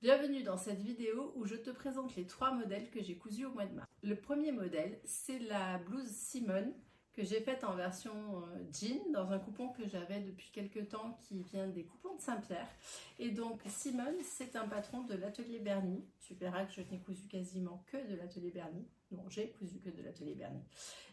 Bienvenue dans cette vidéo où je te présente les 3 modèles que j'ai cousus au mois de mars. Le premier modèle, c'est la blouse Simone que j'ai faite en version jean dans un coupon que j'avais depuis quelques temps qui vient des coupons de Saint-Pierre. Et donc Simone, c'est un patron de l'atelier Berny. Tu verras que je n'ai cousu quasiment que de l'atelier Berny. Non, j'ai cousu que de l'atelier Berny.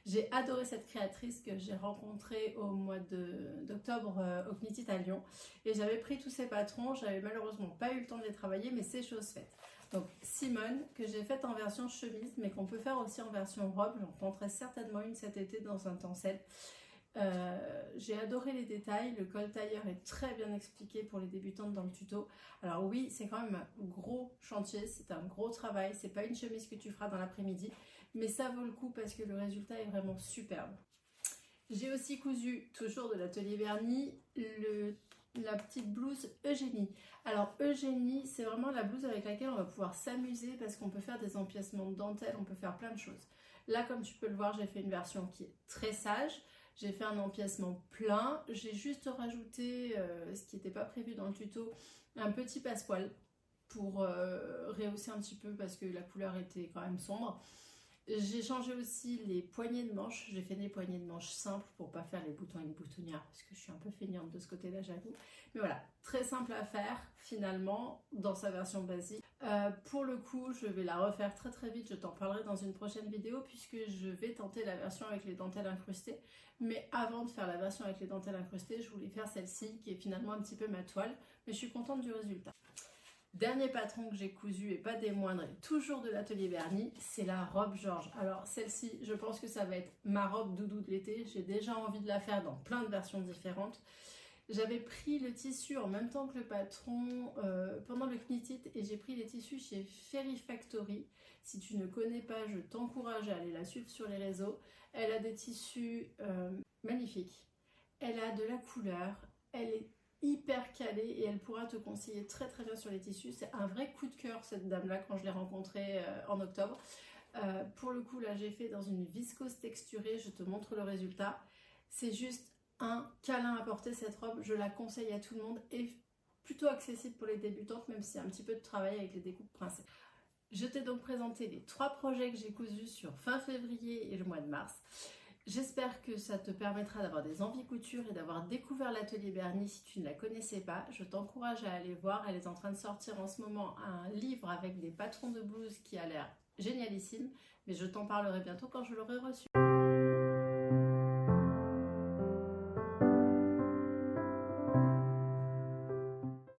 J'ai adoré cette créatrice que j'ai rencontrée au mois d'octobre au Knitit à Lyon. Et j'avais pris tous ces patrons, j'avais malheureusement pas eu le temps de les travailler, mais c'est chose faite. Donc Simone, que j'ai faite en version chemise, mais qu'on peut faire aussi en version robe. J'en tenterai certainement une cet été dans un tencel. J'ai adoré les détails, le col tailleur est très bien expliqué pour les débutantes dans le tuto. Alors oui, c'est quand même un gros chantier, c'est un gros travail, c'est pas une chemise que tu feras dans l'après-midi, mais ça vaut le coup parce que le résultat est vraiment superbe. J'ai aussi cousu, toujours de l'atelier Berny, la petite blouse Eugénie. Alors Eugénie, c'est vraiment la blouse avec laquelle on va pouvoir s'amuser parce qu'on peut faire des empiècements de dentelle, on peut faire plein de choses. Là, comme tu peux le voir, j'ai fait une version qui est très sage. J'ai fait un empiècement plein. J'ai juste rajouté, ce qui n'était pas prévu dans le tuto, un petit passepoil pour rehausser un petit peu parce que la couleur était quand même sombre. J'ai changé aussi les poignées de manches. J'ai fait des poignées de manches simples pour pas faire les boutons et les boutonnières parce que je suis un peu feignante de ce côté-là, j'avoue. Mais voilà, très simple à faire finalement dans sa version basique. Pour le coup, je vais la refaire très très vite. Je t'en parlerai dans une prochaine vidéo puisque je vais tenter la version avec les dentelles incrustées. Mais avant de faire la version avec les dentelles incrustées, je voulais faire celle-ci qui est finalement un petit peu ma toile. Mais je suis contente du résultat. Dernier patron que j'ai cousu et pas des moindres, toujours de l'atelier Berny, c'est la robe Georges. Alors celle-ci, je pense que ça va être ma robe doudou de l'été. J'ai déjà envie de la faire dans plein de versions différentes. J'avais pris le tissu en même temps que le patron pendant le Knitit et j'ai pris les tissus chez Fairy Factory. Si tu ne connais pas, je t'encourage à aller la suivre sur les réseaux. Elle a des tissus magnifiques. Elle a de la couleur. Elle est hyper calée et elle pourra te conseiller très très bien sur les tissus. C'est un vrai coup de cœur cette dame là quand je l'ai rencontrée en octobre. Pour le coup là j'ai fait dans une viscose texturée, je te montre le résultat. C'est juste un câlin à porter cette robe, je la conseille à tout le monde et plutôt accessible pour les débutantes même s'il y a un petit peu de travail avec les découpes princesse. Je t'ai donc présenté les 3 projets que j'ai cousus sur fin février et le mois de mars. J'espère que ça te permettra d'avoir des envies couture et d'avoir découvert l'atelier Berny si tu ne la connaissais pas. Je t'encourage à aller voir, elle est en train de sortir en ce moment un livre avec des patrons de blouse qui a l'air génialissime, mais je t'en parlerai bientôt quand je l'aurai reçu.